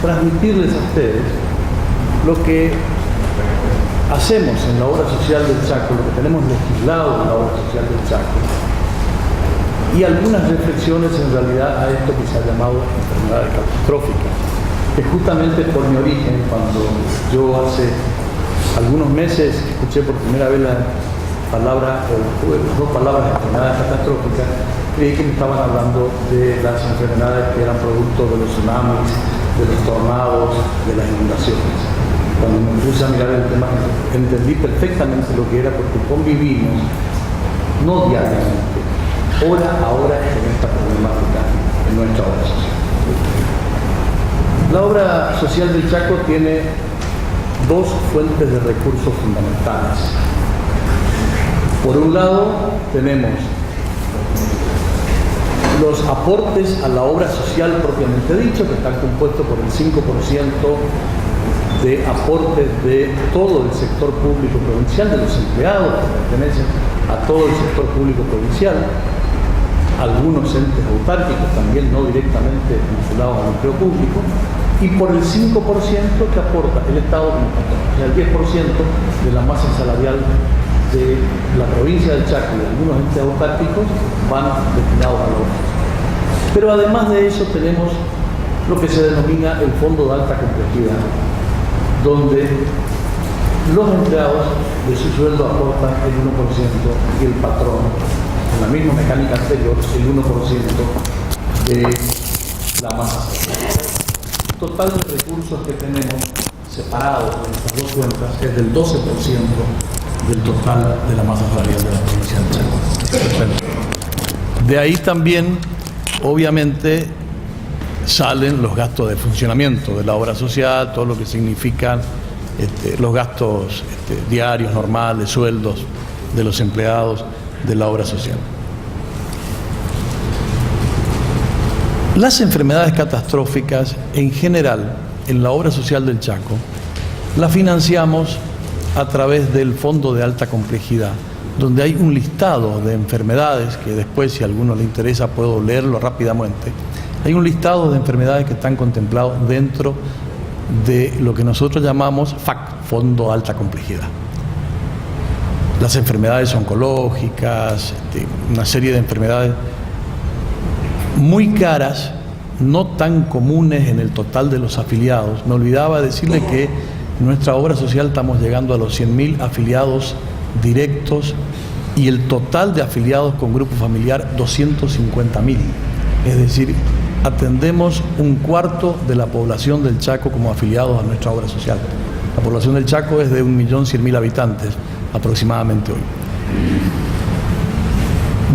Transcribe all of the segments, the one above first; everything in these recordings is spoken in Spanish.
transmitirles a ustedes lo que hacemos en la obra social del Chaco, lo que tenemos legislado en la obra social del Chaco, y algunas reflexiones en realidad a esto que se ha llamado enfermedades catastróficas, que justamente por mi origen, cuando yo hace algunos meses escuché por primera vez la palabra, las dos palabras enfermedades catastróficas, creí que me estaban hablando de las enfermedades que eran producto de los tsunamis, de los tornados, de las inundaciones. Cuando me puse a mirar el tema, entendí perfectamente lo que era, porque convivimos, no diariamente, hora a hora con esta problemática en nuestra obra social. La obra social del Chaco tiene dos fuentes de recursos fundamentales. Por un lado, tenemos los aportes a la obra social propiamente dicho, que están compuestos por el 5% de aportes de todo el sector público provincial, de los empleados que pertenecen a todo el sector público provincial, algunos entes autárquicos también no directamente vinculados al empleo público, y por el 5% que aporta el Estado como patrón. O sea, el 10% de la masa salarial de la provincia del Chaco y de algunos entes autárquicos van destinados a la obra. Pero además de eso tenemos lo que se denomina el Fondo de Alta Complejidad, donde los empleados de su sueldo aportan el 1% y el patrón, en la misma mecánica anterior, el 1% de la masa salarial. El total de recursos que tenemos separados en estas dos cuentas es del 12% del total de la masa salarial de la provincia del Chaco. De ahí también, obviamente, salen los gastos de funcionamiento de la obra social, todo lo que significan los gastos diarios, normales, sueldos de los empleados de la obra social. Las enfermedades catastróficas, en general, en la obra social del Chaco, las financiamos a través del Fondo de Alta Complejidad, donde hay un listado de enfermedades, que después, si a alguno le interesa, puedo leerlo rápidamente. Hay un listado de enfermedades que están contemplados dentro de lo que nosotros llamamos FAC, Fondo de Alta Complejidad. Las enfermedades oncológicas, una serie de enfermedades muy caras, no tan comunes en el total de los afiliados. Me olvidaba decirle que en nuestra obra social estamos llegando a los 100.000 afiliados directos y el total de afiliados con grupo familiar 250.000. Es decir, atendemos un cuarto de la población del Chaco como afiliados a nuestra obra social. La población del Chaco es de 1.100.000 habitantes aproximadamente hoy,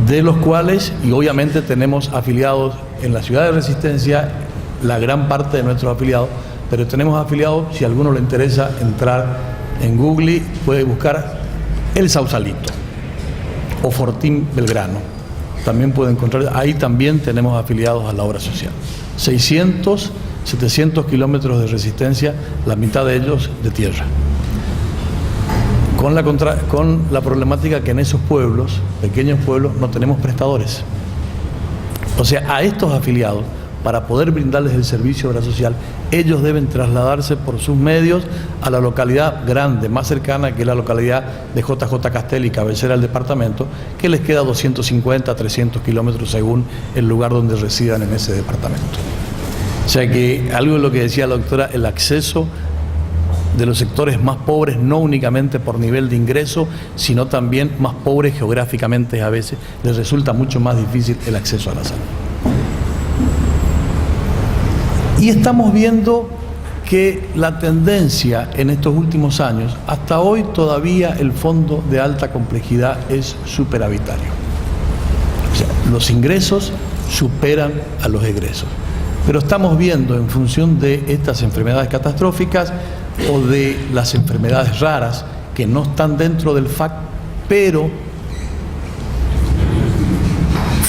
de los cuales, y obviamente tenemos afiliados en la ciudad de Resistencia, la gran parte de nuestros afiliados, pero tenemos afiliados, si a alguno le interesa entrar en Google, puede buscar El Sausalito o Fortín Belgrano. También puede encontrar, ahí también tenemos afiliados a la obra social. 600, 700 kilómetros de Resistencia, la mitad de ellos de tierra. Con la problemática que en esos pueblos, pequeños pueblos, no tenemos prestadores. O sea, a estos afiliados, para poder brindarles el servicio de obra social, ellos deben trasladarse por sus medios a la localidad grande, más cercana, que es la localidad de JJ Castel y cabecera del departamento, que les queda 250 a 300 kilómetros según el lugar donde residan en ese departamento. O sea que algo de lo que decía la doctora, el acceso de los sectores más pobres, no únicamente por nivel de ingreso, sino también más pobres geográficamente, a veces les resulta mucho más difícil el acceso a la salud. Y estamos viendo que la tendencia en estos últimos años, hasta hoy todavía el Fondo de Alta Complejidad es superavitario. O sea, los ingresos superan a los egresos. Pero estamos viendo, en función de estas enfermedades catastróficas o de las enfermedades raras que no están dentro del FAC, pero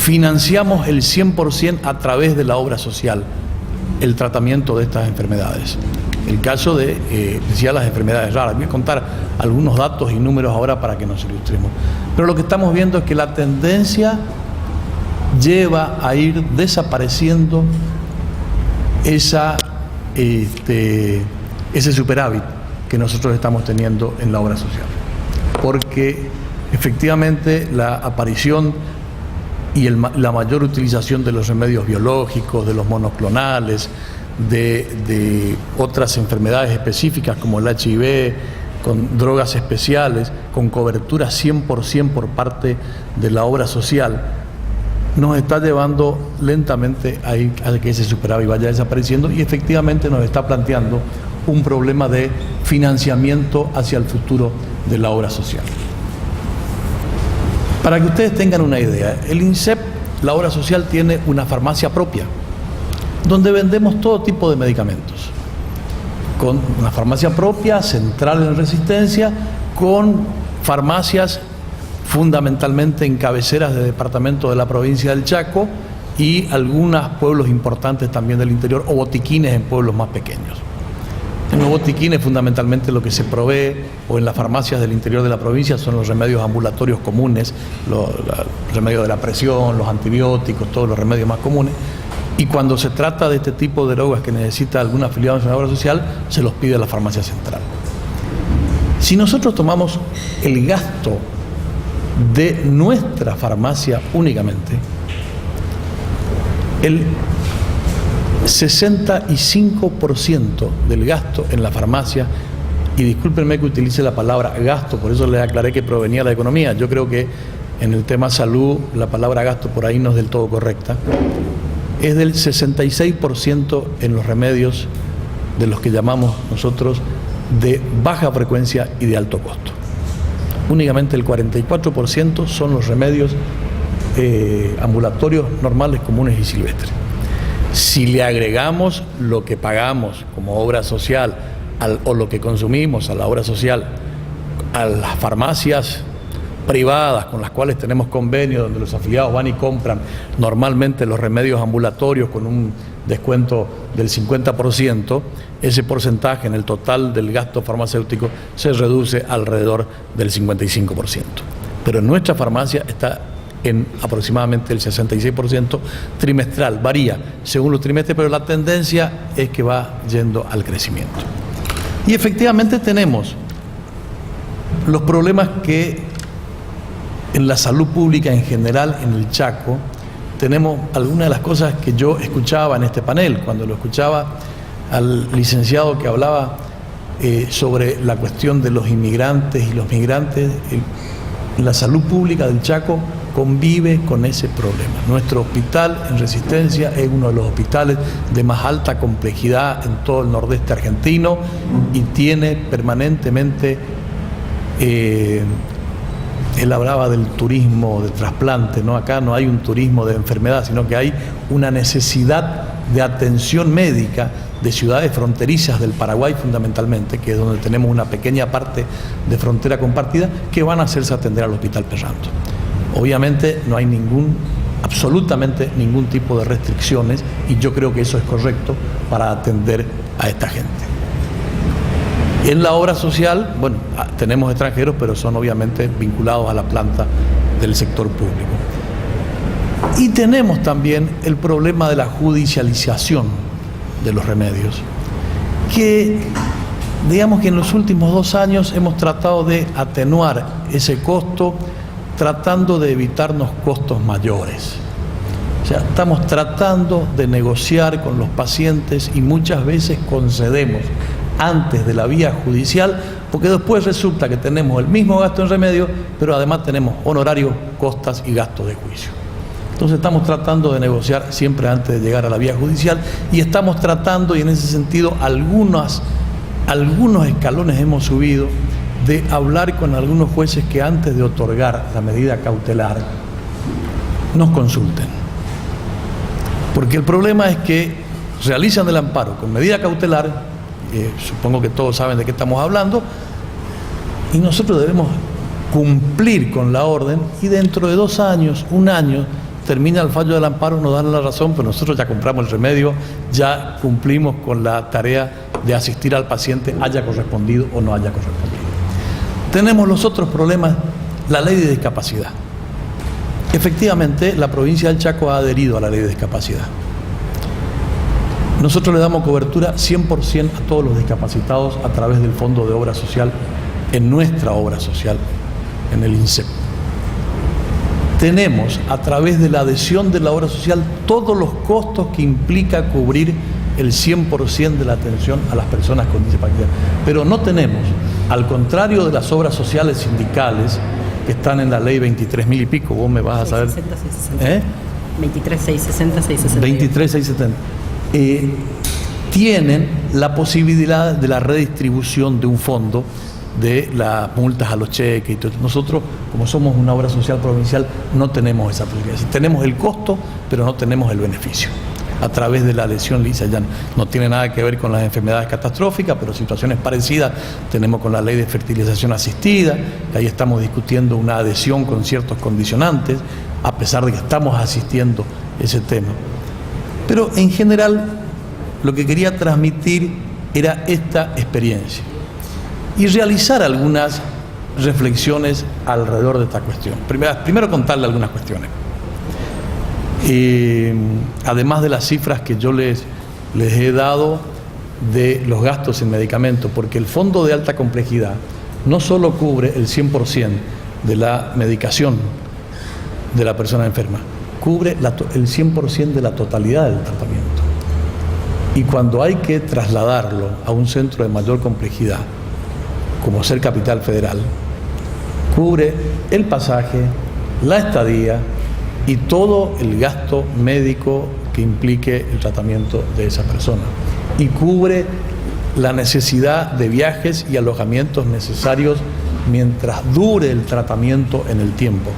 financiamos el 100% a través de la obra social el tratamiento de estas enfermedades. El caso de, decía, las enfermedades raras. Voy a contar algunos datos y números ahora para que nos ilustremos. Pero lo que estamos viendo es que la tendencia lleva a ir desapareciendo esa ese superávit que nosotros estamos teniendo en la obra social. Porque efectivamente la aparición y la mayor utilización de los remedios biológicos, de los monoclonales, de otras enfermedades específicas como el HIV, con drogas especiales, con cobertura 100% por parte de la obra social, nos está llevando lentamente a que ese superávit vaya desapareciendo y efectivamente nos está planteando un problema de financiamiento hacia el futuro de la obra social. Para que ustedes tengan una idea, el INSEP, la obra social, tiene una farmacia propia, donde vendemos todo tipo de medicamentos, con una farmacia propia, central en Resistencia, con farmacias fundamentalmente en cabeceras de departamento de la provincia del Chaco y algunos pueblos importantes también del interior, o botiquines en pueblos más pequeños. En los botiquines fundamentalmente lo que se provee, o en las farmacias del interior de la provincia, son los remedios ambulatorios comunes, los remedios de la presión, los antibióticos, todos los remedios más comunes. Y cuando se trata de este tipo de drogas que necesita algún afiliado en la obra social, se los pide a la farmacia central. Si nosotros tomamos el gasto de nuestra farmacia únicamente, el 65% del gasto en la farmacia, y discúlpenme que utilice la palabra gasto, por eso les aclaré que provenía de la economía, yo creo que en el tema salud la palabra gasto por ahí no es del todo correcta, es del 66% en los remedios de los que llamamos nosotros de baja frecuencia y de alto costo. Únicamente el 44% son los remedios ambulatorios normales, comunes y silvestres. Si le agregamos lo que pagamos como obra social o lo que consumimos a la obra social, a las farmacias privadas con las cuales tenemos convenios, donde los afiliados van y compran normalmente los remedios ambulatorios con un descuento del 50%, ese porcentaje en el total del gasto farmacéutico se reduce alrededor del 55%. Pero en nuestra farmacia está en aproximadamente el 66% trimestral, varía según los trimestres, pero la tendencia es que va yendo al crecimiento. Y efectivamente tenemos los problemas que en la salud pública en general en el Chaco tenemos. Algunas de las cosas que yo escuchaba en este panel, cuando lo escuchaba al licenciado que hablaba sobre la cuestión de los inmigrantes y los migrantes, la salud pública del Chaco convive con ese problema. Nuestro hospital en Resistencia es uno de los hospitales de más alta complejidad en todo el nordeste argentino y tiene permanentemente, él hablaba del turismo de trasplante, ¿no? Acá no hay un turismo de enfermedad, sino que hay una necesidad de atención médica de ciudades fronterizas del Paraguay fundamentalmente, que es donde tenemos una pequeña parte de frontera compartida, que van a hacerse atender al Hospital Perranto. Obviamente no hay absolutamente ningún tipo de restricciones, y yo creo que eso es correcto para atender a esta gente. En la obra social, bueno, tenemos extranjeros, pero son obviamente vinculados a la planta del sector público. Y tenemos también el problema de la judicialización de los remedios, que digamos que en los últimos 2 años hemos tratado de atenuar ese costo, tratando de evitarnos costos mayores. O sea, estamos tratando de negociar con los pacientes y muchas veces concedemos antes de la vía judicial, porque después resulta que tenemos el mismo gasto en remedio, pero además tenemos honorarios, costas y gastos de juicio. Entonces estamos tratando de negociar siempre antes de llegar a la vía judicial, y estamos tratando, y en ese sentido algunos escalones hemos subido, de hablar con algunos jueces que antes de otorgar la medida cautelar nos consulten. Porque el problema es que realizan el amparo con medida cautelar, supongo que todos saben de qué estamos hablando, y nosotros debemos cumplir con la orden, y dentro de 2 años, 1 año, termina el fallo del amparo, nos dan la razón, pero nosotros ya compramos el remedio, ya cumplimos con la tarea de asistir al paciente, haya correspondido o no haya correspondido. Tenemos los otros problemas, la ley de discapacidad. Efectivamente, la provincia del Chaco ha adherido a la ley de discapacidad. Nosotros le damos cobertura 100% a todos los discapacitados a través del Fondo de Obra Social, en nuestra obra social, en el INSEP. Tenemos, a través de la adhesión de la obra social, todos los costos que implica cubrir el 100% de la atención a las personas con discapacidad. Pero no tenemos, al contrario de las obras sociales sindicales, que están en la ley 23.000 y pico, vos me vas a saber... 23.660, 660. 23.670. Tienen la posibilidad de la redistribución de un fondo de las multas a los cheques y todo. Nosotros, como somos una obra social provincial, no tenemos esa posibilidad. Tenemos el costo, pero no tenemos el beneficio. A través de la adhesión lisa, ya no tiene nada que ver con las enfermedades catastróficas, pero situaciones parecidas tenemos con la ley de fertilización asistida, que ahí estamos discutiendo una adhesión con ciertos condicionantes, a pesar de que estamos asistiendo ese tema. Pero en general, lo que quería transmitir era esta experiencia y realizar algunas reflexiones alrededor de esta cuestión. Primero contarle algunas cuestiones. Además de las cifras que yo les he dado de los gastos en medicamentos, porque el fondo de alta complejidad no solo cubre el 100% de la medicación de la persona enferma, cubre el 100% de la totalidad del tratamiento. Y cuando hay que trasladarlo a un centro de mayor complejidad, como ser Capital Federal, cubre el pasaje, la estadía y todo el gasto médico que implique el tratamiento de esa persona. Y cubre la necesidad de viajes y alojamientos necesarios mientras dure el tratamiento en el tiempo.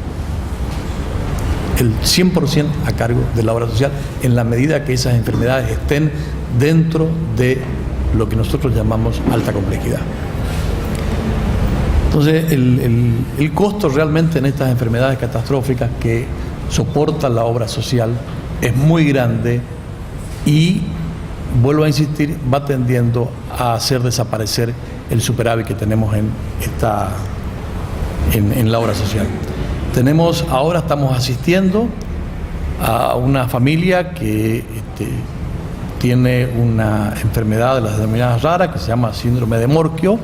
El 100% a cargo de la obra social, en la medida que esas enfermedades estén dentro de lo que nosotros llamamos alta complejidad. Entonces, el costo realmente en estas enfermedades catastróficas que soporta la obra social es muy grande y, vuelvo a insistir, va tendiendo a hacer desaparecer el superávit que tenemos en la obra social. Ahora estamos asistiendo a una familia que tiene una enfermedad de las denominadas raras que se llama síndrome de Morquio,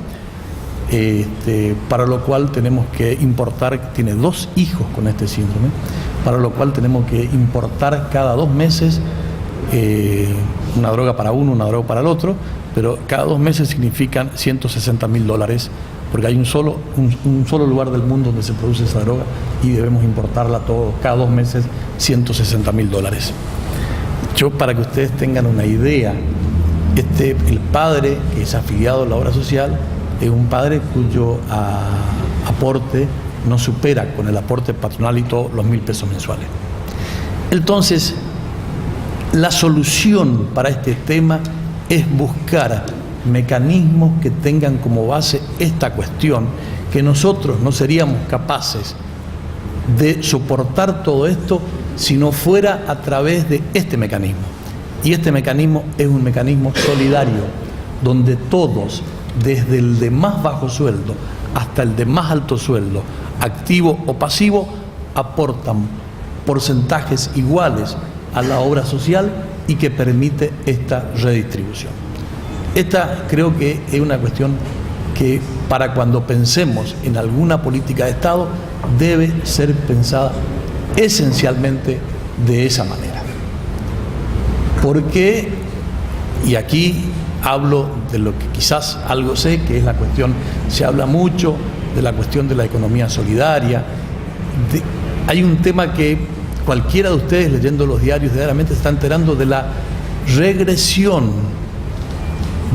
para lo cual tenemos que importar, tiene 2 hijos con este síndrome, para lo cual tenemos que importar cada 2 meses una droga para uno, una droga para el otro, pero cada 2 meses significan $160.000, porque hay un solo lugar del mundo donde se produce esa droga y debemos importarla cada 2 meses $160.000. Yo, para que ustedes tengan una idea, el padre que es afiliado a la obra social es un padre cuyo aporte no supera con el aporte patronal y todo los 1.000 pesos mensuales. Entonces, la solución para este tema es buscar mecanismos que tengan como base esta cuestión, que nosotros no seríamos capaces de soportar todo esto si no fuera a través de este mecanismo. Y este mecanismo es un mecanismo solidario, donde todos, desde el de más bajo sueldo hasta el de más alto sueldo, activo o pasivo, aportan porcentajes iguales a la obra social y que permite esta redistribución. Esta creo que es una cuestión que, para cuando pensemos en alguna política de Estado, debe ser pensada esencialmente de esa manera. Porque, y aquí hablo de lo que quizás algo sé, que es la cuestión, se habla mucho de la cuestión de la economía solidaria. Hay un tema que cualquiera de ustedes, leyendo los diarios diariamente, está enterando de la regresión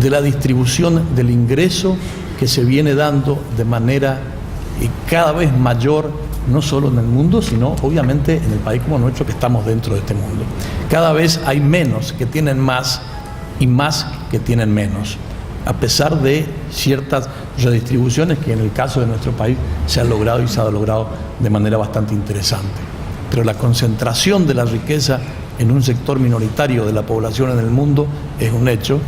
de la distribución del ingreso que se viene dando de manera cada vez mayor, no solo en el mundo, sino obviamente en el país como nuestro, que estamos dentro de este mundo. Cada vez hay menos que tienen más y más que tienen menos, a pesar de ciertas redistribuciones que en el caso de nuestro país se han logrado y se ha logrado de manera bastante interesante. Pero la concentración de la riqueza en un sector minoritario de la población en el mundo es un hecho,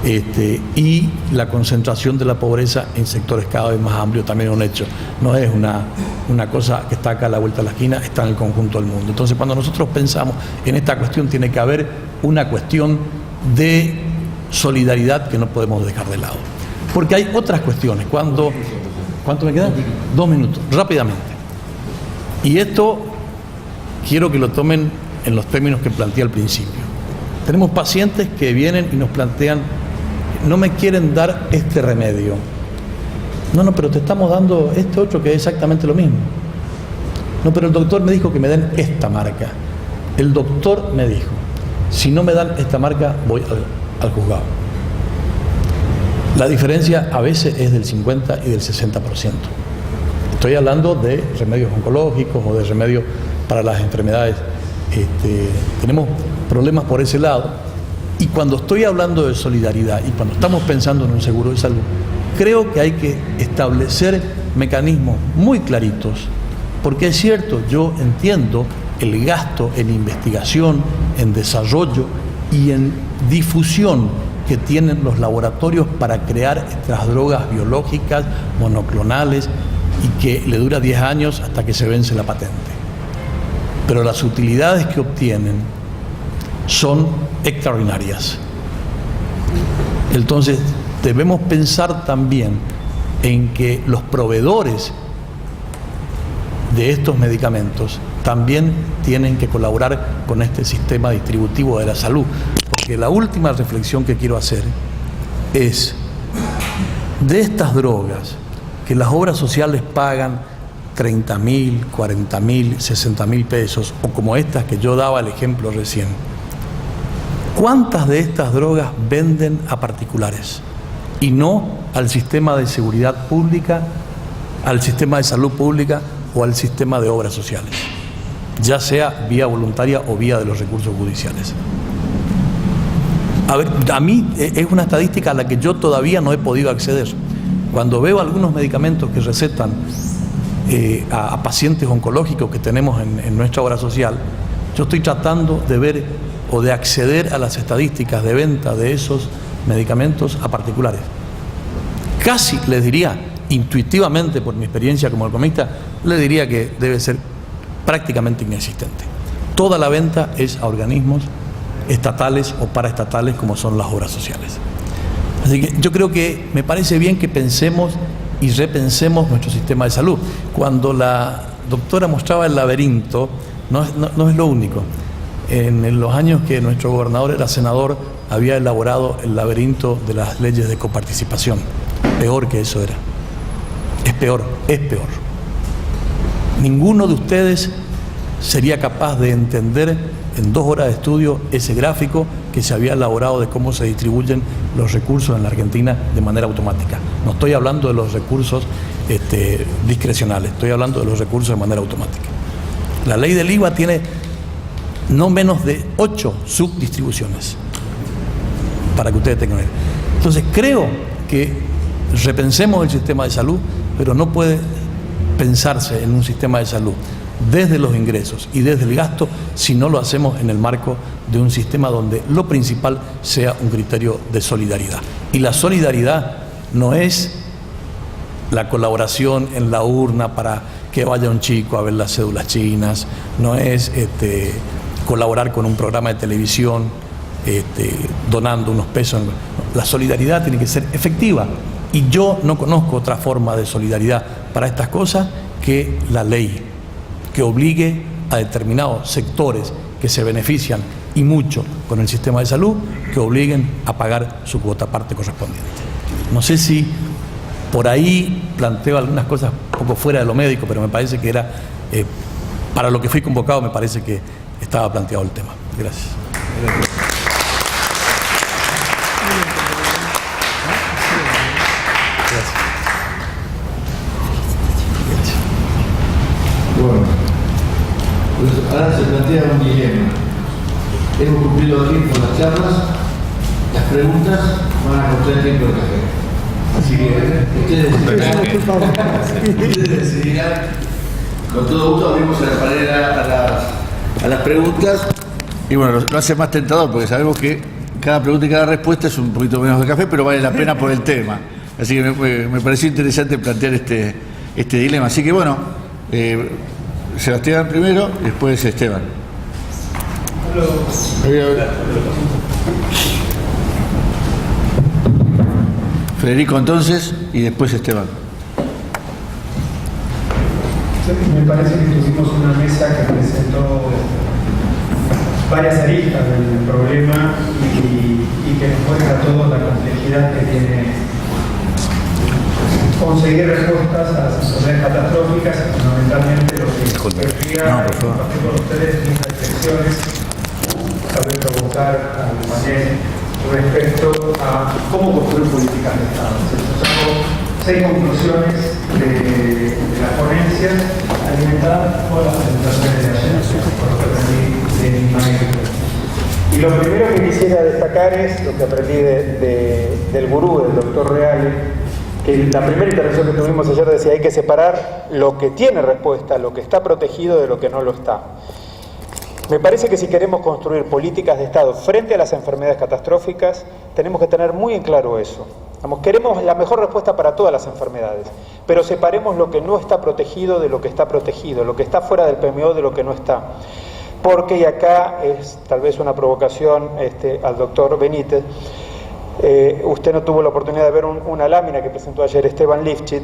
y la concentración de la pobreza en sectores cada vez más amplios también es un hecho. No es una cosa que está acá a la vuelta de la esquina, está en el conjunto del mundo. Entonces, cuando nosotros pensamos en esta cuestión, tiene que haber una cuestión de solidaridad que no podemos dejar de lado. Porque hay otras cuestiones. ¿Cuánto me queda? 2 minutos, rápidamente. Y esto quiero que lo tomen en los términos que planteé al principio. Tenemos pacientes que vienen y nos plantean: no me quieren dar este remedio. No, pero te estamos dando este otro que es exactamente lo mismo. No, pero el doctor me dijo que me den esta marca. El doctor me dijo: si no me dan esta marca, voy al juzgado. La diferencia a veces es del 50 y del 60%. Estoy hablando de remedios oncológicos o de remedios para las enfermedades. Tenemos problemas por ese lado. Y cuando estoy hablando de solidaridad y cuando estamos pensando en un seguro de salud, creo que hay que establecer mecanismos muy claritos, porque es cierto, yo entiendo el gasto en investigación, en desarrollo y en difusión que tienen los laboratorios para crear estas drogas biológicas monoclonales y que le dura 10 años hasta que se vence la patente. Pero las utilidades que obtienen son extraordinarias. Entonces, debemos pensar también en que los proveedores de estos medicamentos también tienen que colaborar con este sistema distributivo de la salud. Porque la última reflexión que quiero hacer es: de estas drogas que las obras sociales pagan 30.000, 40.000, 60.000 pesos, o como estas que yo daba el ejemplo recién, ¿cuántas de estas drogas venden a particulares y no al sistema de seguridad pública, al sistema de salud pública o al sistema de obras sociales, ya sea vía voluntaria o vía de los recursos judiciales? A ver, a mí es una estadística a la que yo todavía no he podido acceder. Cuando veo algunos medicamentos que recetan a pacientes oncológicos que tenemos en nuestra obra social, yo estoy tratando de ver o de acceder a las estadísticas de venta de esos medicamentos a particulares. Casi les diría, intuitivamente por mi experiencia como economista, les diría que debe ser prácticamente inexistente. Toda la venta es a organismos estatales o paraestatales como son las obras sociales. Así que yo creo que me parece bien que pensemos y repensemos nuestro sistema de salud. Cuando la doctora mostraba el laberinto, no es lo único. En los años que nuestro gobernador era senador, había elaborado el laberinto de las leyes de coparticipación. Peor que eso era. Es peor. Ninguno de ustedes sería capaz de entender en 2 horas de estudio ese gráfico que se había elaborado de cómo se distribuyen los recursos en la Argentina de manera automática. No estoy hablando de los recursos discrecionales, estoy hablando de los recursos de manera automática. La ley del IVA tiene no menos de 8 subdistribuciones, para que ustedes tengan idea. Entonces creo que repensemos el sistema de salud, pero no puede pensarse en un sistema de salud desde los ingresos y desde el gasto si no lo hacemos en el marco de un sistema donde lo principal sea un criterio de solidaridad. Y la solidaridad no es la colaboración en la urna para que vaya un chico a ver las cédulas chinas, no es colaborar con un programa de televisión donando unos pesos. La solidaridad tiene que ser efectiva y yo no conozco otra forma de solidaridad para estas cosas que la ley, que obligue a determinados sectores que se benefician y mucho con el sistema de salud, que obliguen a pagar su cuota parte correspondiente. No sé si por ahí planteo algunas cosas un poco fuera de lo médico, pero me parece que era, para lo que fui convocado, me parece que estaba planteado el tema. Gracias. Bueno, pues ahora se plantea un dilema. Hemos cumplido aquí con las charlas, las preguntas van a costar tiempo de café. Así que ustedes decidirán. Con todo gusto abrimos la panera a las preguntas. Y bueno, lo hace más tentador porque sabemos que cada pregunta y cada respuesta es un poquito menos de café, pero vale la pena por el tema. Así que me pareció interesante plantear este dilema. Así que bueno, Sebastián primero y después Esteban. Federico entonces y después Esteban. Me parece que tuvimos una mesa que presentó varias aristas del problema y que nos muestra a todos la complejidad que tiene conseguir respuestas a las situaciones catastróficas, y fundamentalmente lo que querría compartir con ustedes mis reflexiones, tal vez provocar al panel respecto a cómo construir políticas de Estado. Saco 6 conclusiones de la ponencia alimentadas por las presentaciones de ayer, por lo que aprendí de mi maestro. Y lo primero que quisiera destacar es lo que aprendí del gurú, del doctor Reale, que la primera intervención que tuvimos ayer decía hay que separar lo que tiene respuesta, lo que está protegido de lo que no lo está. Me parece que si queremos construir políticas de Estado frente a las enfermedades catastróficas, tenemos que tener muy en claro eso. Queremos la mejor respuesta para todas las enfermedades, pero separemos lo que no está protegido de lo que está protegido, lo que está fuera del PMO de lo que no está. Porque, y acá es tal vez una provocación al doctor Benítez, usted no tuvo la oportunidad de ver una lámina que presentó ayer Esteban Lifchit,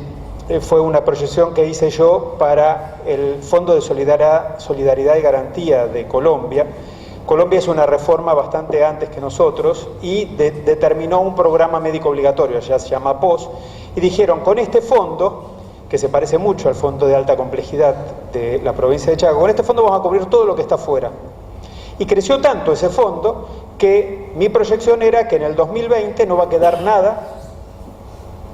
fue una proyección que hice yo para el Fondo de Solidaridad y Garantía de Colombia. Colombia es una reforma bastante antes que nosotros y determinó un programa médico obligatorio, ya se llama POS, y dijeron, con este fondo, que se parece mucho al fondo de alta complejidad de la provincia de Chaco, con este fondo vamos a cubrir todo lo que está afuera. Y creció tanto ese fondo que mi proyección era que en el 2020 no va a quedar nada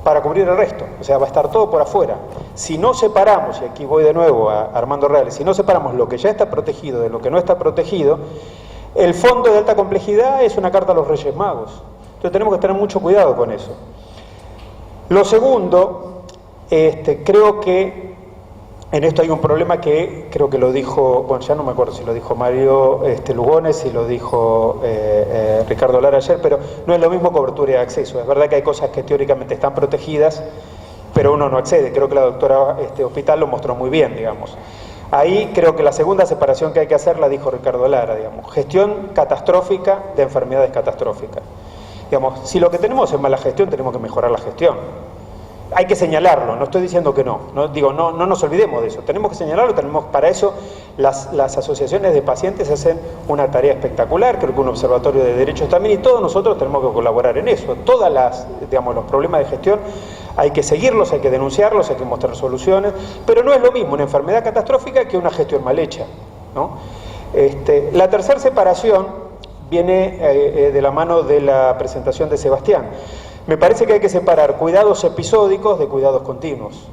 para cubrir el resto, o sea, va a estar todo por afuera. Si no separamos, y aquí voy de nuevo a Armando Reales, si no separamos lo que ya está protegido de lo que no está protegido, el fondo de alta complejidad es una carta a los Reyes Magos. Entonces tenemos que tener mucho cuidado con eso. Lo segundo, creo que en esto hay un problema que creo que lo dijo, bueno, ya no me acuerdo si lo dijo Mario Lugones, si lo dijo Ricardo Lara ayer, pero no es lo mismo cobertura y acceso. Es verdad que hay cosas que teóricamente están protegidas, pero uno no accede. Creo que la doctora Hospital lo mostró muy bien, digamos. Ahí creo que la segunda separación que hay que hacer la dijo Ricardo Lara, digamos, gestión catastrófica de enfermedades catastróficas. Digamos, si lo que tenemos es mala gestión, tenemos que mejorar la gestión. Hay que señalarlo, no estoy diciendo que no nos olvidemos de eso, tenemos que señalarlo, para eso las asociaciones de pacientes hacen una tarea espectacular, creo que un observatorio de derechos también, y todos nosotros tenemos que colaborar en eso. Todas los problemas de gestión hay que seguirlos, hay que denunciarlos, hay que mostrar soluciones, pero no es lo mismo una enfermedad catastrófica que una gestión mal hecha, ¿no? La tercera separación viene de la mano de la presentación de Sebastián. Me parece que hay que separar cuidados episódicos de cuidados continuos.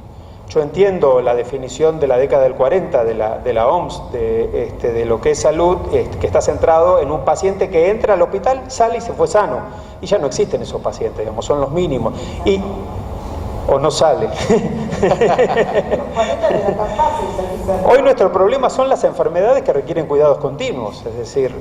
Yo entiendo la definición de la década del 40 de la OMS, de lo que es salud, que está centrado en un paciente que entra al hospital, sale y se fue sano. Y ya no existen esos pacientes, digamos, son los mínimos. O no sale. Hoy nuestro problema son las enfermedades que requieren cuidados continuos, es decir,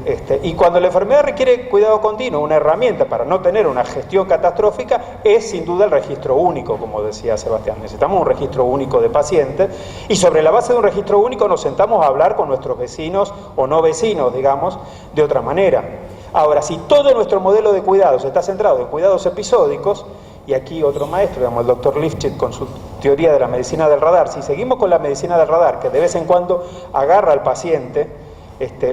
y cuando la enfermedad requiere cuidado continuo, una herramienta para no tener una gestión catastrófica es sin duda el registro único, como decía Sebastián. Necesitamos un registro único de pacientes y sobre la base de un registro único nos sentamos a hablar con nuestros vecinos o no vecinos, digamos, de otra manera. Ahora, si todo nuestro modelo de cuidados está centrado en cuidados episódicos, y aquí otro maestro, digamos, el doctor Lifchit con su teoría de la medicina del radar, si seguimos con la medicina del radar, que de vez en cuando agarra al paciente,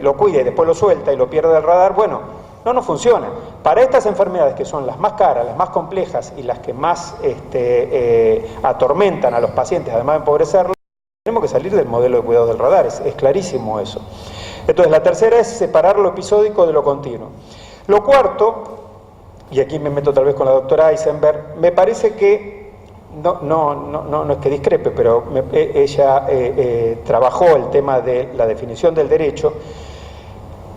lo cuida y después lo suelta y lo pierde del radar, bueno, no nos funciona. Para estas enfermedades que son las más caras, las más complejas y las que más atormentan a los pacientes, además de empobrecerlos, tenemos que salir del modelo de cuidado del radar, es clarísimo eso. Entonces, la tercera es separar lo episódico de lo continuo. Lo cuarto, y aquí me meto tal vez con la doctora Eisenberg, me parece que, no es que discrepe, pero ella trabajó el tema de la definición del derecho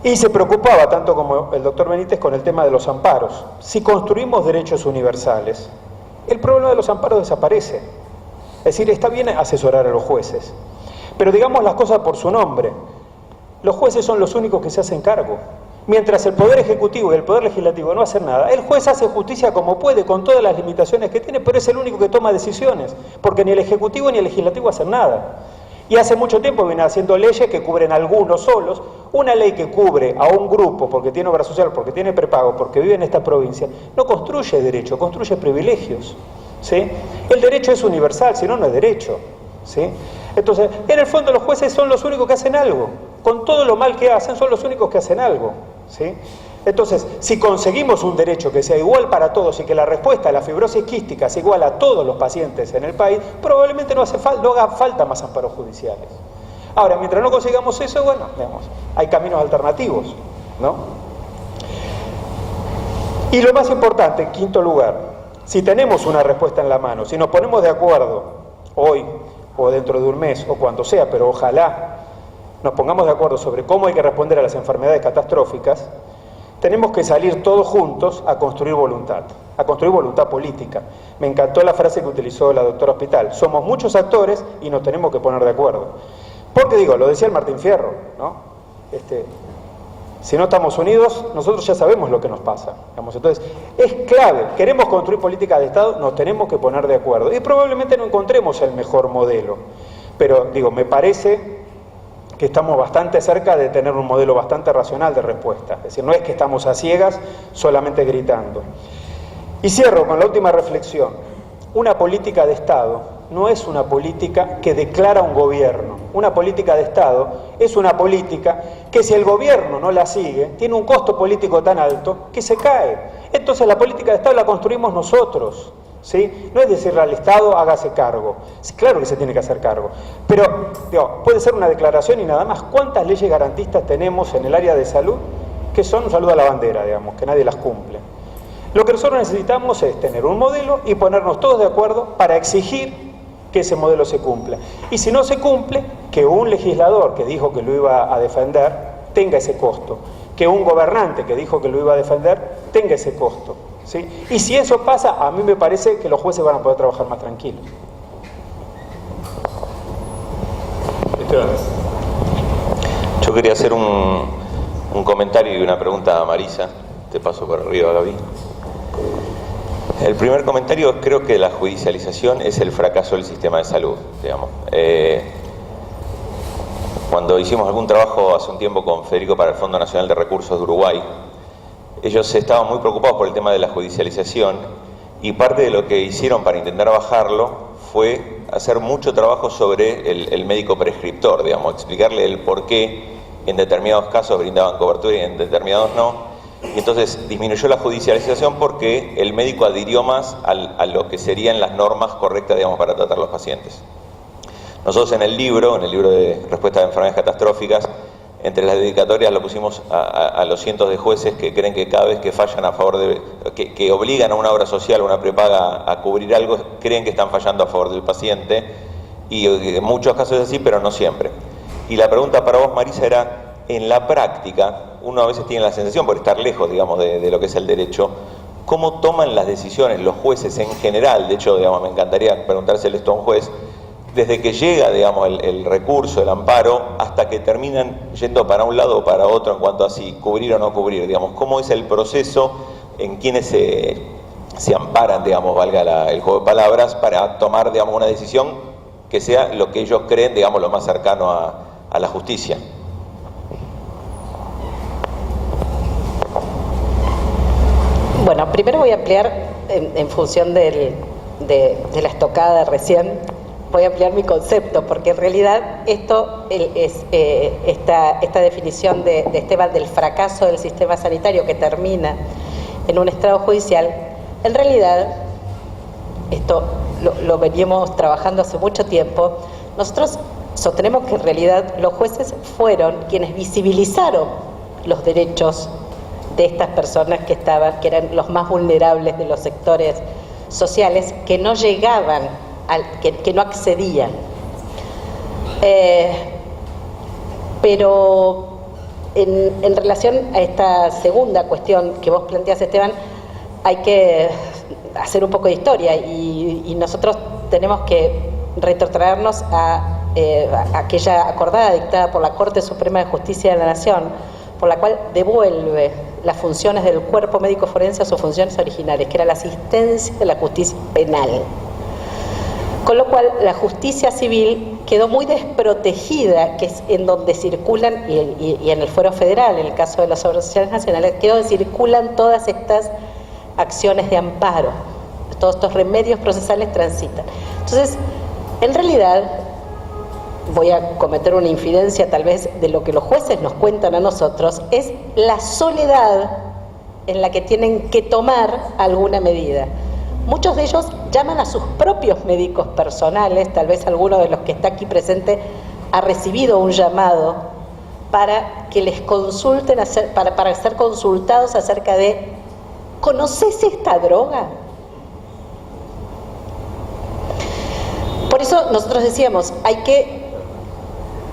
y se preocupaba, tanto como el doctor Benítez, con el tema de los amparos. Si construimos derechos universales, el problema de los amparos desaparece. Es decir, está bien asesorar a los jueces, pero digamos las cosas por su nombre. Los jueces son los únicos que se hacen cargo. Mientras el Poder Ejecutivo y el Poder Legislativo no hacen nada, el juez hace justicia como puede, con todas las limitaciones que tiene, pero es el único que toma decisiones, porque ni el Ejecutivo ni el Legislativo hacen nada. Y hace mucho tiempo vienen haciendo leyes que cubren a algunos solos, Una ley que cubre a un grupo porque tiene obra social, porque tiene prepago, porque vive en esta provincia, no construye derecho, construye privilegios, ¿sí? El derecho es universal, si no, no es derecho, ¿sí? Entonces, en el fondo los jueces son los únicos que hacen algo. Con todo lo mal que hacen, son los únicos que hacen algo, ¿sí? Entonces, si conseguimos un derecho que sea igual para todos y que la respuesta a la fibrosis quística sea igual a todos los pacientes en el país, probablemente no haga falta más amparos judiciales. Ahora, mientras no consigamos eso, bueno, digamos, hay caminos alternativos, ¿no? Y lo más importante, en quinto lugar, si tenemos una respuesta en la mano, si nos ponemos de acuerdo hoy o dentro de un mes o cuando sea, pero ojalá nos pongamos de acuerdo sobre cómo hay que responder a las enfermedades catastróficas, tenemos que salir todos juntos a construir voluntad política. Me encantó la frase que utilizó la doctora Hospital: somos muchos actores y nos tenemos que poner de acuerdo. Porque digo, lo decía el Martín Fierro, ¿no? Si no estamos unidos, nosotros ya sabemos lo que nos pasa, digamos. Entonces, es clave, queremos construir política de Estado, nos tenemos que poner de acuerdo. Y probablemente no encontremos el mejor modelo, pero digo, me parece que estamos bastante cerca de tener un modelo bastante racional de respuesta. Es decir, no es que estamos a ciegas solamente gritando. Y cierro con la última reflexión. Una política de Estado no es una política que declara un gobierno. Una política de Estado es una política que, si el gobierno no la sigue, tiene un costo político tan alto que se cae. Entonces la política de Estado la construimos nosotros, ¿sí? No es decirle al Estado hágase cargo. Sí, claro que se tiene que hacer cargo, pero digo, puede ser una declaración y nada más. ¿Cuántas leyes garantistas tenemos en el área de salud que son un saludo a la bandera, digamos, que nadie las cumple? Lo que nosotros necesitamos es tener un modelo y ponernos todos de acuerdo para exigir que ese modelo se cumpla. Y si no se cumple, que un legislador que dijo que lo iba a defender tenga ese costo, que un gobernante que dijo que lo iba a defender tenga ese costo, ¿sí? Y si eso pasa, a mí me parece que los jueces van a poder trabajar más tranquilos. Yo quería hacer un comentario y una pregunta a Marisa. Te paso por arriba, Gaby. El primer comentario: creo que la judicialización es el fracaso del sistema de salud, digamos. Cuando hicimos algún trabajo hace un tiempo con Federico para el Fondo Nacional de Recursos de Uruguay, ellos estaban muy preocupados por el tema de la judicialización, y parte de lo que hicieron para intentar bajarlo fue hacer mucho trabajo sobre el médico prescriptor, digamos, explicarle el por qué en determinados casos brindaban cobertura y en determinados no. Y entonces disminuyó la judicialización porque el médico adhirió más a lo que serían las normas correctas, digamos, para tratar a los pacientes. Nosotros en el libro de respuesta a enfermedades catastróficas, entre las dedicatorias lo pusimos a los cientos de jueces que creen que cada vez que fallan a favor de, que obligan a una obra social o una prepaga a cubrir algo, creen que están fallando a favor del paciente, y en muchos casos es así, pero no siempre. Y la pregunta para vos, Marisa, era: en la práctica, uno a veces tiene la sensación, por estar lejos, digamos, de lo que es el derecho, ¿cómo toman las decisiones los jueces en general? De hecho, digamos, me encantaría preguntárselo esto a un juez, desde que llega, digamos, el recurso, el amparo, hasta que terminan yendo para un lado o para otro en cuanto a si cubrir o no cubrir, digamos, ¿cómo es el proceso en quienes se amparan, digamos, valga el juego de palabras, para tomar, digamos, una decisión que sea lo que ellos creen, digamos, lo más cercano a la justicia? Bueno, primero voy a ampliar, en función de la estocada de recién, voy a ampliar mi concepto, porque en realidad esto es esta definición de Esteban del fracaso del sistema sanitario que termina en un estrado judicial. En realidad, esto lo veníamos trabajando hace mucho tiempo. Nosotros sostenemos que en realidad los jueces fueron quienes visibilizaron los derechos de estas personas que eran los más vulnerables de los sectores sociales, que no llegaban, que no accedían. Pero en relación a esta segunda cuestión que vos planteás, Esteban, hay que hacer un poco de historia, y nosotros tenemos que retrotraernos a aquella acordada dictada por la Corte Suprema de Justicia de la Nación, por la cual devuelve las funciones del cuerpo médico forense a sus funciones originales, que era la asistencia de la justicia penal. Con lo cual, la justicia civil quedó muy desprotegida, que es en donde circulan, y en el fuero federal, en el caso de las obras sociales nacionales, que es donde circulan todas estas acciones de amparo, todos estos remedios procesales transitan. Entonces, en realidad, voy a cometer una infidencia tal vez de lo que los jueces nos cuentan a nosotros, es la soledad en la que tienen que tomar alguna medida. Muchos de ellos llaman a sus propios médicos personales, tal vez alguno de los que está aquí presente ha recibido un llamado para que les consulten, para ser consultados acerca de ¿conoces esta droga? Por eso nosotros decíamos, hay que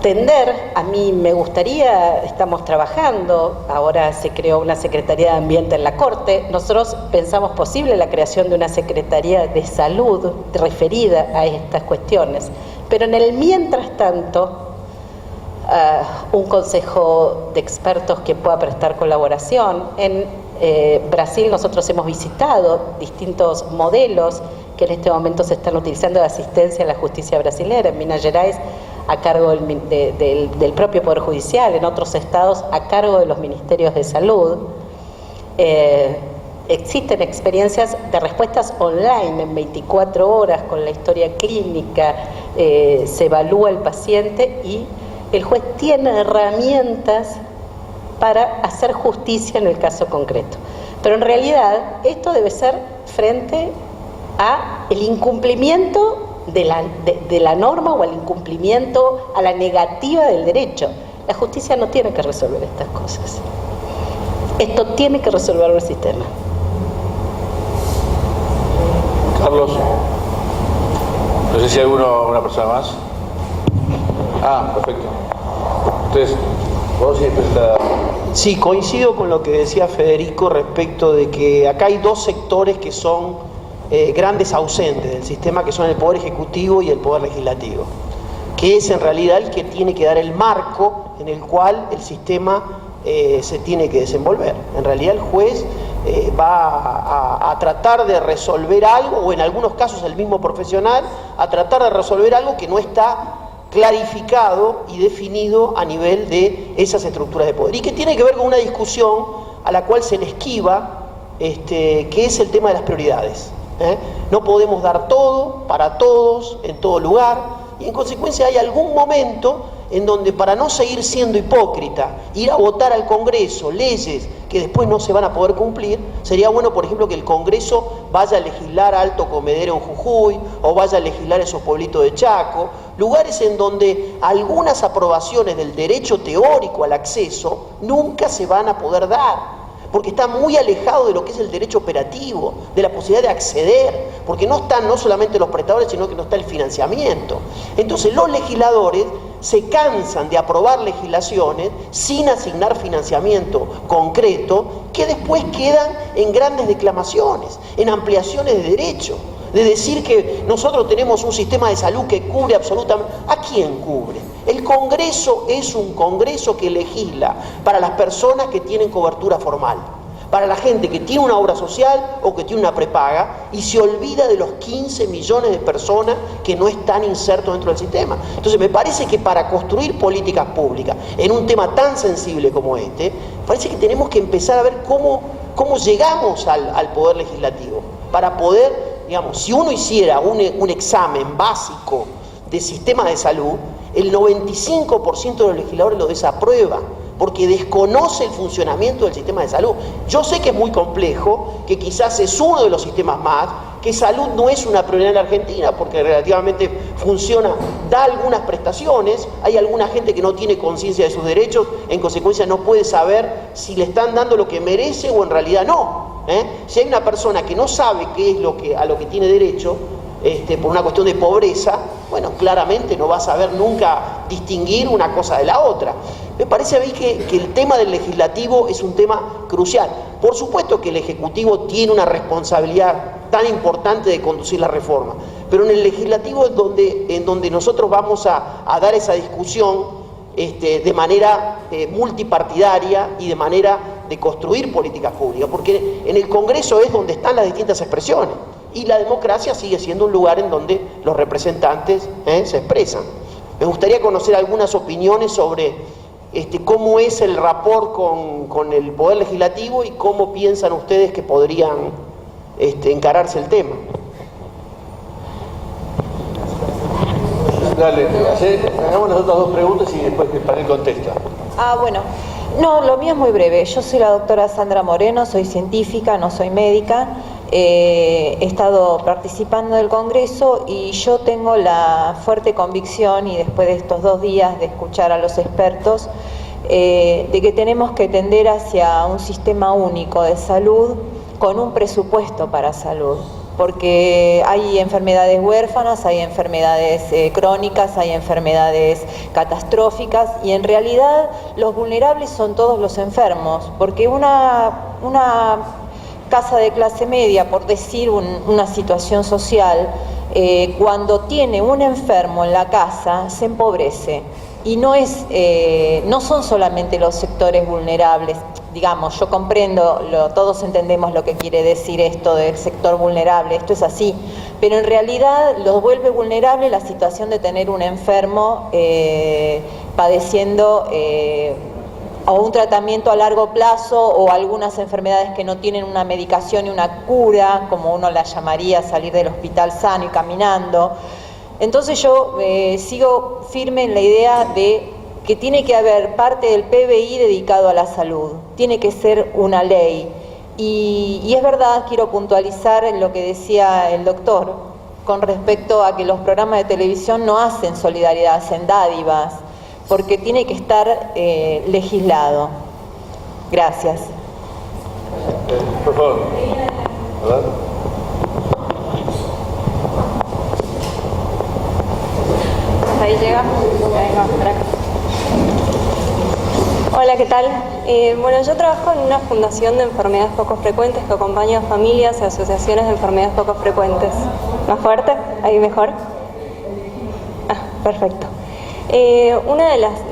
tender, a mí me gustaría, estamos trabajando, ahora se creó una Secretaría de Ambiente en la Corte, nosotros pensamos posible la creación de una Secretaría de Salud referida a estas cuestiones, pero en el mientras tanto, un consejo de expertos que pueda prestar colaboración. En Brasil nosotros hemos visitado distintos modelos que en este momento se están utilizando de asistencia a la justicia brasilera, en Minas Gerais a cargo del propio Poder Judicial, en otros estados a cargo de los ministerios de salud. Existen experiencias de respuestas online en 24 horas con la historia clínica, se evalúa el paciente y el juez tiene herramientas para hacer justicia en el caso concreto. Pero en realidad esto debe ser frente a el incumplimiento de la norma o al incumplimiento, a la negativa del derecho. La justicia no tiene que resolver estas cosas. Esto tiene que resolverlo el sistema. Carlos, no sé si hay una persona más. Ah, perfecto. Entonces, vos siempre está... Sí, coincido con lo que decía Federico respecto de que acá hay dos sectores que son grandes ausentes del sistema, que son el Poder Ejecutivo y el Poder Legislativo, que es en realidad el que tiene que dar el marco en el cual el sistema se tiene que desenvolver. En realidad el juez va a tratar de resolver algo, o en algunos casos el mismo profesional, a tratar de resolver algo que no está clarificado y definido a nivel de esas estructuras de poder, y que tiene que ver con una discusión a la cual se le esquiva, que es el tema de las prioridades. No podemos dar todo para todos, en todo lugar, y en consecuencia hay algún momento en donde, para no seguir siendo hipócrita, ir a votar al Congreso leyes que después no se van a poder cumplir, sería bueno, por ejemplo, que el Congreso vaya a legislar Alto Comedero en Jujuy, o vaya a legislar esos pueblitos de Chaco, lugares en donde algunas aprobaciones del derecho teórico al acceso nunca se van a poder dar, porque está muy alejado de lo que es el derecho operativo, de la posibilidad de acceder, porque no están no solamente los prestadores, sino que no está el financiamiento. Entonces los legisladores se cansan de aprobar legislaciones sin asignar financiamiento concreto, que después quedan en grandes declamaciones, en ampliaciones de derechos, de decir que nosotros tenemos un sistema de salud que cubre absolutamente... ¿A quién cubre? El Congreso es un Congreso que legisla para las personas que tienen cobertura formal, para la gente que tiene una obra social o que tiene una prepaga, y se olvida de los 15 millones de personas que no están insertos dentro del sistema. Entonces me parece que para construir políticas públicas en un tema tan sensible como este, parece que tenemos que empezar a ver cómo llegamos al Poder Legislativo, para poder, digamos, si uno hiciera un examen básico de sistema de salud, el 95% de los legisladores lo desaprueba, porque desconoce el funcionamiento del sistema de salud. Yo sé que es muy complejo, que quizás es uno de los sistemas más, que salud no es una prioridad en la Argentina, porque relativamente funciona, da algunas prestaciones, hay alguna gente que no tiene conciencia de sus derechos, en consecuencia no puede saber si le están dando lo que merece o en realidad no. Si hay una persona que no sabe qué es a lo que tiene derecho, por una cuestión de pobreza, bueno, claramente no va a saber nunca distinguir una cosa de la otra. Me parece a mí que el tema del legislativo es un tema crucial. Por supuesto que el Ejecutivo tiene una responsabilidad tan importante de conducir la reforma, pero en el legislativo es en donde nosotros vamos a dar esa discusión de manera multipartidaria y de manera de construir políticas públicas, porque en el Congreso es donde están las distintas expresiones. y la democracia sigue siendo un lugar en donde los representantes se expresan. Me gustaría conocer algunas opiniones sobre cómo es el rapport con el Poder Legislativo y cómo piensan ustedes que podrían encararse el tema. Dale, hagamos las otras dos preguntas y después el panel contesta. Bueno. No, lo mío es muy breve. Yo soy la doctora Sandra Moreno, soy científica, no soy médica. He estado participando del Congreso y yo tengo la fuerte convicción, y después de estos 2 días de escuchar a los expertos, de que tenemos que tender hacia un sistema único de salud con un presupuesto para salud. Porque hay enfermedades huérfanas, hay enfermedades crónicas, hay enfermedades catastróficas, y en realidad los vulnerables son todos los enfermos, porque una casa de clase media, por decir una situación social, cuando tiene un enfermo en la casa se empobrece, y no son solamente los sectores vulnerables. Digamos, yo comprendo, todos entendemos lo que quiere decir esto del sector vulnerable, esto es así, pero en realidad los vuelve vulnerable la situación de tener un enfermo padeciendo o un tratamiento a largo plazo, o algunas enfermedades que no tienen una medicación y una cura, como uno la llamaría, salir del hospital sano y caminando. Entonces yo sigo firme en la idea de que tiene que haber parte del PBI dedicado a la salud, tiene que ser una ley. Y es verdad, quiero puntualizar en lo que decía el doctor, con respecto a que los programas de televisión no hacen solidaridad, hacen dádivas, porque tiene que estar legislado. Gracias. Por favor. Ahí llega. Hola, ¿qué tal? Bueno, yo trabajo en una fundación de enfermedades poco frecuentes que acompaña a familias y asociaciones de enfermedades poco frecuentes. ¿Más fuerte? ¿Ahí mejor? Perfecto. Uno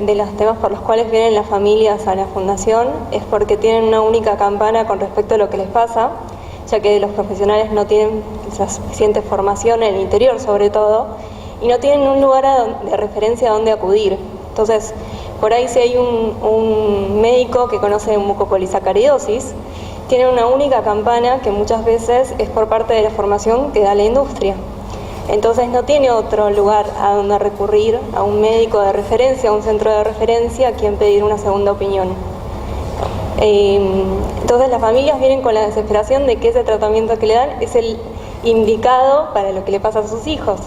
de los temas por los cuales vienen las familias a la fundación es porque tienen una única campana con respecto a lo que les pasa, ya que los profesionales no tienen la suficiente formación en el interior sobre todo, y no tienen un lugar de referencia a donde acudir. Entonces, por ahí si hay un médico que conoce mucopolisacaridosis, tiene una única campana que muchas veces es por parte de la formación que da la industria. Entonces no tiene otro lugar a donde recurrir, a un médico de referencia, a un centro de referencia, a quien pedir una segunda opinión. Entonces las familias vienen con la desesperación de que ese tratamiento que le dan es el indicado para lo que le pasa a sus hijos.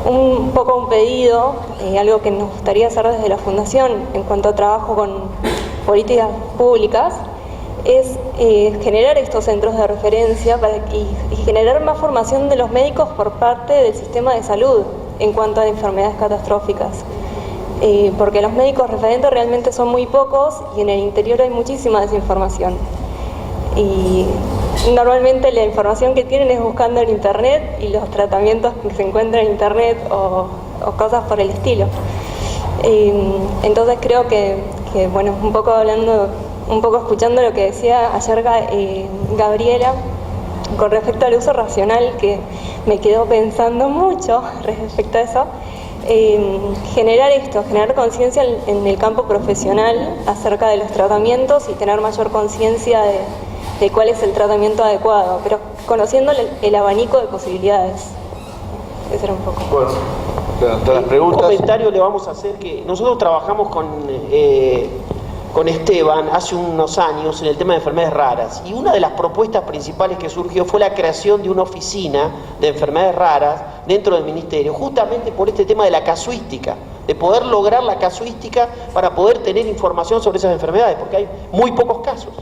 Un poco un pedido, algo que nos gustaría hacer desde la Fundación en cuanto a trabajo con políticas públicas, es generar estos centros de referencia y generar más formación de los médicos por parte del sistema de salud en cuanto a enfermedades catastróficas. Porque los médicos referentes realmente son muy pocos y en el interior hay muchísima desinformación. Y normalmente la información que tienen es buscando en internet y los tratamientos que se encuentran en internet o cosas por el estilo. Entonces creo que bueno, un poco escuchando lo que decía ayer Gabriela con respecto al uso racional, que me quedó pensando mucho respecto a eso, generar conciencia en el campo profesional acerca de los tratamientos y tener mayor conciencia de cuál es el tratamiento adecuado, pero conociendo el abanico de posibilidades. Ese era un poco. Bueno, todas las preguntas. Un comentario le vamos a hacer que nosotros trabajamos con Esteban hace unos años en el tema de enfermedades raras, y una de las propuestas principales que surgió fue la creación de una oficina de enfermedades raras dentro del ministerio, justamente por este tema de la casuística, de poder lograr la casuística para poder tener información sobre esas enfermedades, porque hay muy pocos casos.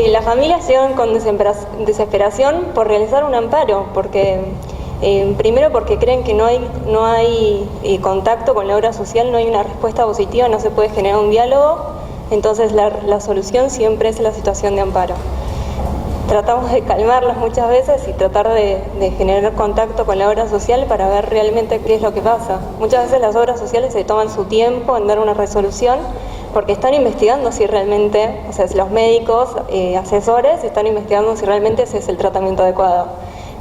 Las familias llegan con desesperación por realizar un amparo, porque primero porque creen que no hay contacto con la obra social, no hay una respuesta positiva, no se puede generar un diálogo, entonces la solución siempre es la situación de amparo. tratamos de calmarlas muchas veces y tratar de generar contacto con la obra social para ver realmente qué es lo que pasa. Muchas veces las obras sociales se toman su tiempo en dar una resolución porque están investigando si realmente, o sea, los médicos, asesores, están investigando si realmente ese es el tratamiento adecuado.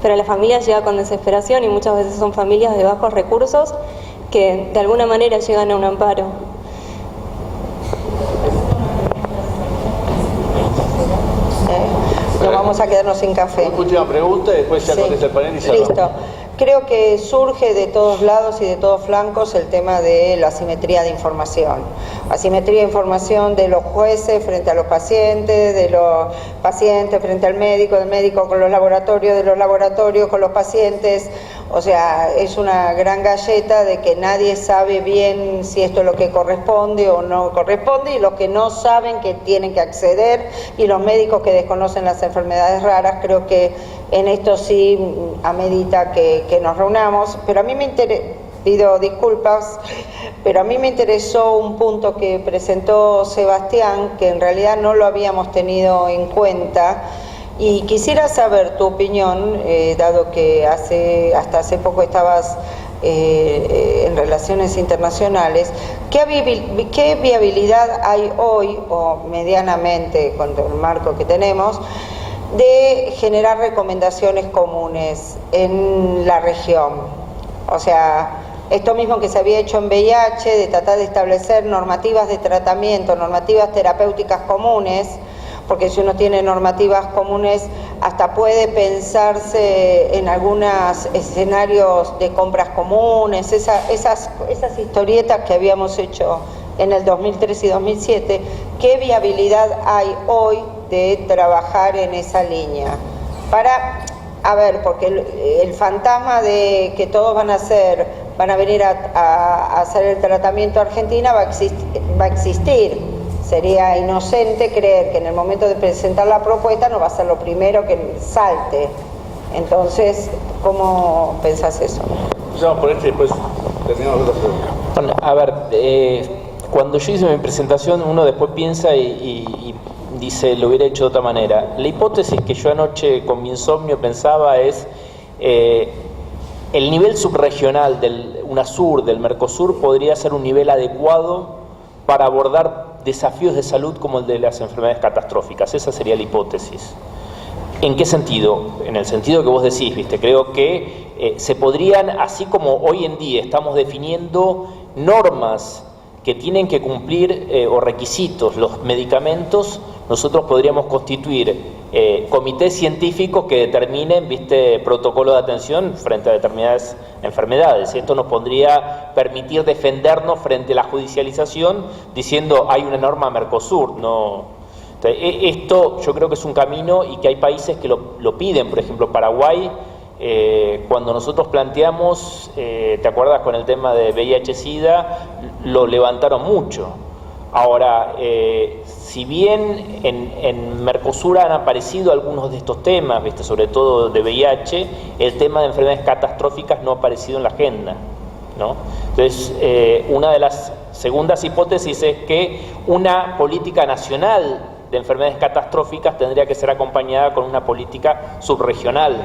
Pero la familia llega con desesperación y muchas veces son familias de bajos recursos que de alguna manera llegan a un amparo. No vamos a quedarnos sin café. Última pregunta y después ya contesta el panel y cerramos. Listo. Creo que surge de todos lados y de todos flancos el tema de la asimetría de información. Asimetría de información de los jueces frente a los pacientes, de los pacientes frente al médico, del médico con los laboratorios, de los laboratorios con los pacientes. O sea, es una gran galleta de que nadie sabe bien si esto es lo que corresponde o no corresponde, y los que no saben que tienen que acceder, y los médicos que desconocen las enfermedades raras. Creo que en esto sí amerita que nos reunamos, pero a mí pido disculpas, pero a mí me interesó un punto que presentó Sebastián, que en realidad no lo habíamos tenido en cuenta, y quisiera saber tu opinión, dado que hasta hace poco estabas en relaciones internacionales. ¿Qué viabilidad hay hoy, o medianamente con el marco que tenemos, de generar recomendaciones comunes en la región? O sea, esto mismo que se había hecho en VIH, de tratar de establecer normativas de tratamiento, normativas terapéuticas comunes, porque si uno tiene normativas comunes, hasta puede pensarse en algunos escenarios de compras comunes, esas historietas que habíamos hecho en el 2003 y 2007. ¿Qué viabilidad hay hoy de trabajar en esa línea? Porque el fantasma de que todos van a venir a hacer el tratamiento a Argentina va a existir. Sería inocente creer que en el momento de presentar la propuesta no va a ser lo primero que salte. Entonces, ¿cómo pensás eso? Empezamos por este y después terminamos la pregunta. Bueno, a ver, cuando yo hice mi presentación, uno después piensa y dice, lo hubiera hecho de otra manera. La hipótesis que yo anoche con mi insomnio pensaba es el nivel subregional del UNASUR, del Mercosur, podría ser un nivel adecuado para abordar desafíos de salud como el de las enfermedades catastróficas. Esa sería la hipótesis. ¿En qué sentido? En el sentido que vos decís, ¿viste? Creo que se podrían, así como hoy en día estamos definiendo normas que tienen que cumplir o requisitos los medicamentos, nosotros podríamos constituir comités científicos que determinen, protocolo de atención frente a determinadas enfermedades. Esto nos podría permitir defendernos frente a la judicialización diciendo hay una norma Mercosur. No. Entonces, esto yo creo que es un camino y que hay países que lo piden. Por ejemplo, Paraguay, cuando nosotros planteamos, ¿te acuerdas con el tema de VIH-Sida? Lo levantaron mucho. Ahora, si bien en Mercosur han aparecido algunos de estos temas, sobre todo de VIH, el tema de enfermedades catastróficas no ha aparecido en la agenda, ¿no? Entonces, una de las segundas hipótesis es que una política nacional de enfermedades catastróficas tendría que ser acompañada con una política subregional,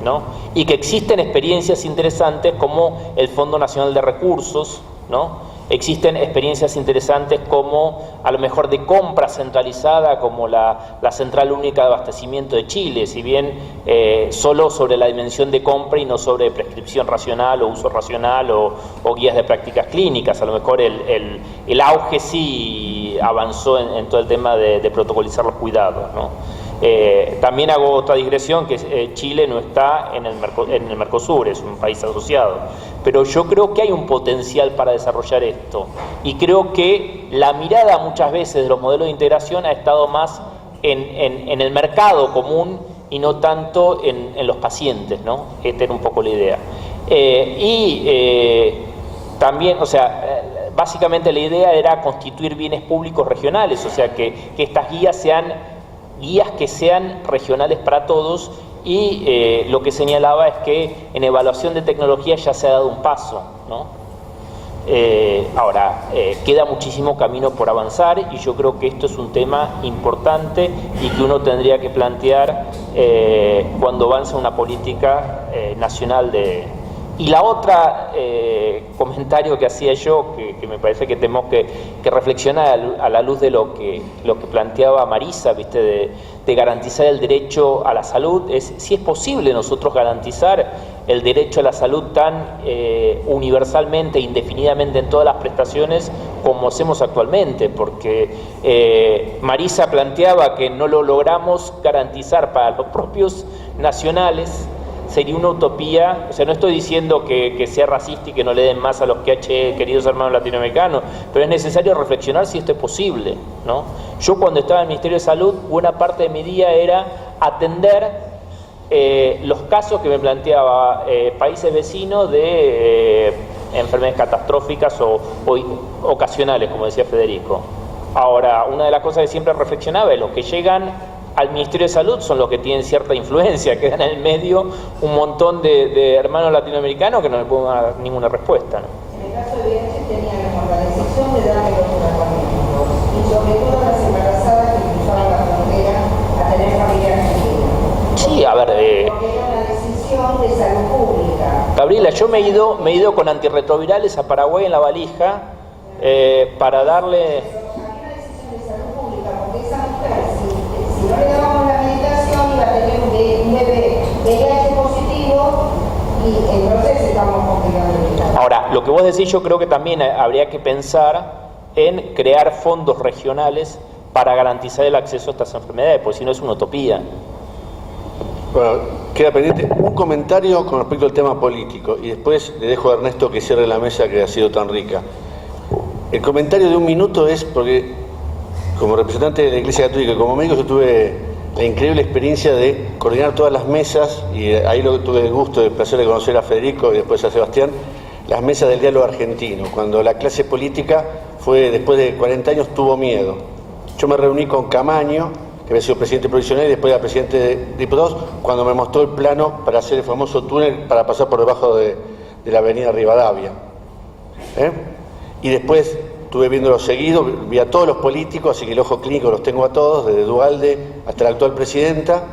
¿no? Y que existen experiencias interesantes como el Fondo Nacional de Recursos, ¿no? Existen experiencias interesantes como a lo mejor de compra centralizada, como la Central Única de Abastecimiento de Chile, si bien solo sobre la dimensión de compra y no sobre prescripción racional o uso racional o guías de prácticas clínicas. A lo mejor el auge sí avanzó en todo el tema de protocolizar los cuidados, ¿no? También hago otra digresión, que Chile no está en el Mercosur, es un país asociado, pero yo creo que hay un potencial para desarrollar esto, y creo que la mirada muchas veces de los modelos de integración ha estado más en el mercado común y no tanto en los pacientes, ¿no? Esta era un poco la idea. También, o sea, básicamente la idea era constituir bienes públicos regionales, o sea, que estas guías sean guías que sean regionales para todos, y lo que señalaba es que en evaluación de tecnología ya se ha dado un paso, ¿no? Ahora, queda muchísimo camino por avanzar y yo creo que esto es un tema importante y que uno tendría que plantear cuando avanza una política nacional de... Y la otra comentario que hacía yo, que me parece que tenemos que reflexionar a la luz de lo que planteaba Marisa, ¿viste? De garantizar el derecho a la salud, es si es posible nosotros garantizar el derecho a la salud tan universalmente, indefinidamente en todas las prestaciones como hacemos actualmente, porque Marisa planteaba que no lo logramos garantizar para los propios nacionales. Sería una utopía, o sea, no estoy diciendo que sea racista y que no le den más a los queridos hermanos latinoamericanos, pero es necesario reflexionar si esto es posible, ¿no? Yo cuando estaba en el Ministerio de Salud, buena parte de mi día era atender los casos que me planteaba países vecinos de enfermedades catastróficas o ocasionales, como decía Federico. Ahora, una de las cosas que siempre reflexionaba es los que llegan al Ministerio de Salud son los que tienen cierta influencia, quedan en el medio un montón de hermanos latinoamericanos que no le pueden dar ninguna respuesta, ¿no? En el caso de VIH teníamos la decisión de darle los tratamientos y sobre todo las embarazadas que cruzaban la frontera a tener familia argentina. Sí, a ver... porque era una decisión de salud pública. Gabriela, yo me he ido con antirretrovirales a Paraguay en la valija para darle... Si no le dábamos la medicación, iba a tener un bebé VIH positivo y entonces estamos complicando el caso. Ahora, lo que vos decís, yo creo que también habría que pensar en crear fondos regionales para garantizar el acceso a estas enfermedades, porque si no es una utopía. Bueno, queda pendiente un comentario con respecto al tema político y después le dejo a Ernesto que cierre la mesa que ha sido tan rica. El comentario de un minuto es porque... Como representante de la Iglesia Católica y como médico, yo tuve la increíble experiencia de coordinar todas las mesas, y ahí tuve el gusto, el placer de conocer a Federico y después a Sebastián, las mesas del diálogo argentino, cuando la clase política después de 40 años, tuvo miedo. Yo me reuní con Camaño, que había sido presidente provisional y después era presidente de diputados, cuando me mostró el plano para hacer el famoso túnel para pasar por debajo de la avenida Rivadavia. Y después... Estuve viéndolo seguido, vi a todos los políticos, así que el ojo clínico los tengo a todos, desde Duhalde hasta la actual presidenta,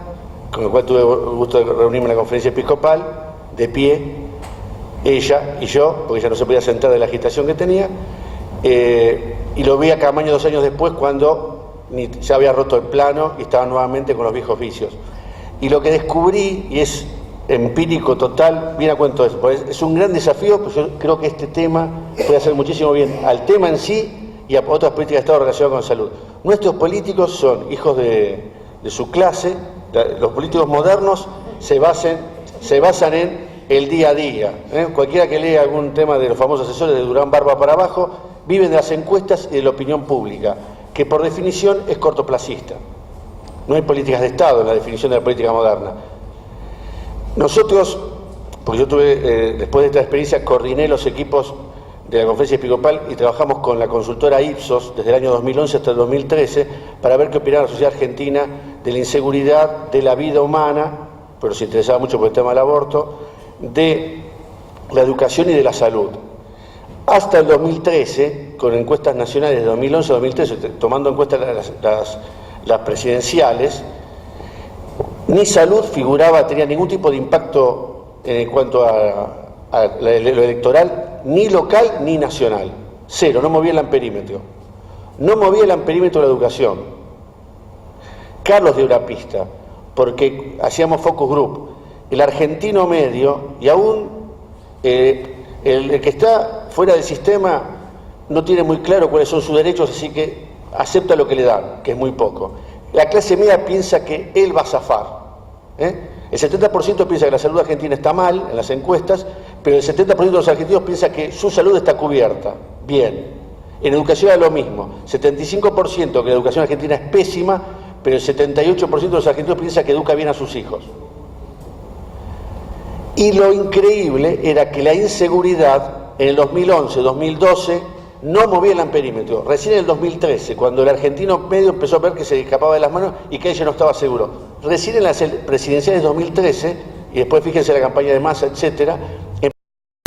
con la cual tuve el gusto de reunirme en la conferencia episcopal, de pie, ella y yo, porque ella no se podía sentar de la agitación que tenía, y lo vi a Camaño 2 años después cuando ya había roto el plano y estaba nuevamente con los viejos vicios. Y lo que descubrí, y es empírico total, bien a cuento de eso, pues es un gran desafío, pues yo creo que este tema puede hacer muchísimo bien al tema en sí y a otras políticas de Estado relacionadas con salud. Nuestros políticos son hijos de su clase, los políticos modernos se basan en el día a día. Cualquiera que lea algún tema de los famosos asesores de Durán Barba para abajo, viven de las encuestas y de la opinión pública, que por definición es cortoplacista. No hay políticas de Estado en la definición de la política moderna. Nosotros, porque yo tuve, después de esta experiencia, coordiné los equipos de la conferencia episcopal y trabajamos con la consultora Ipsos desde el año 2011 hasta el 2013 para ver qué opinaba la sociedad argentina de la inseguridad, de la vida humana, pero se interesaba mucho por el tema del aborto, de la educación y de la salud. Hasta el 2013, con encuestas nacionales de 2011 a 2013, tomando en cuenta las presidenciales, ni salud tenía ningún tipo de impacto en cuanto a lo electoral, ni local ni nacional. Cero, no movía el amperímetro. No movía el amperímetro de la educación. Carlos de Urapista, porque hacíamos focus group, el argentino medio y aún el que está fuera del sistema no tiene muy claro cuáles son sus derechos, así que acepta lo que le dan, que es muy poco. La clase media piensa que él va a zafar. El 70% piensa que la salud argentina está mal en las encuestas, pero el 70% de los argentinos piensa que su salud está cubierta. Bien. En educación es lo mismo. 75% que la educación argentina es pésima, pero el 78% de los argentinos piensa que educa bien a sus hijos. Y lo increíble era que la inseguridad en el 2011, 2012 no movía el amperímetro. Recién en el 2013, cuando el argentino medio empezó a ver que se escapaba de las manos y que ella no estaba seguro. Recién en las presidenciales de 2013, y después fíjense la campaña de Massa, etcétera,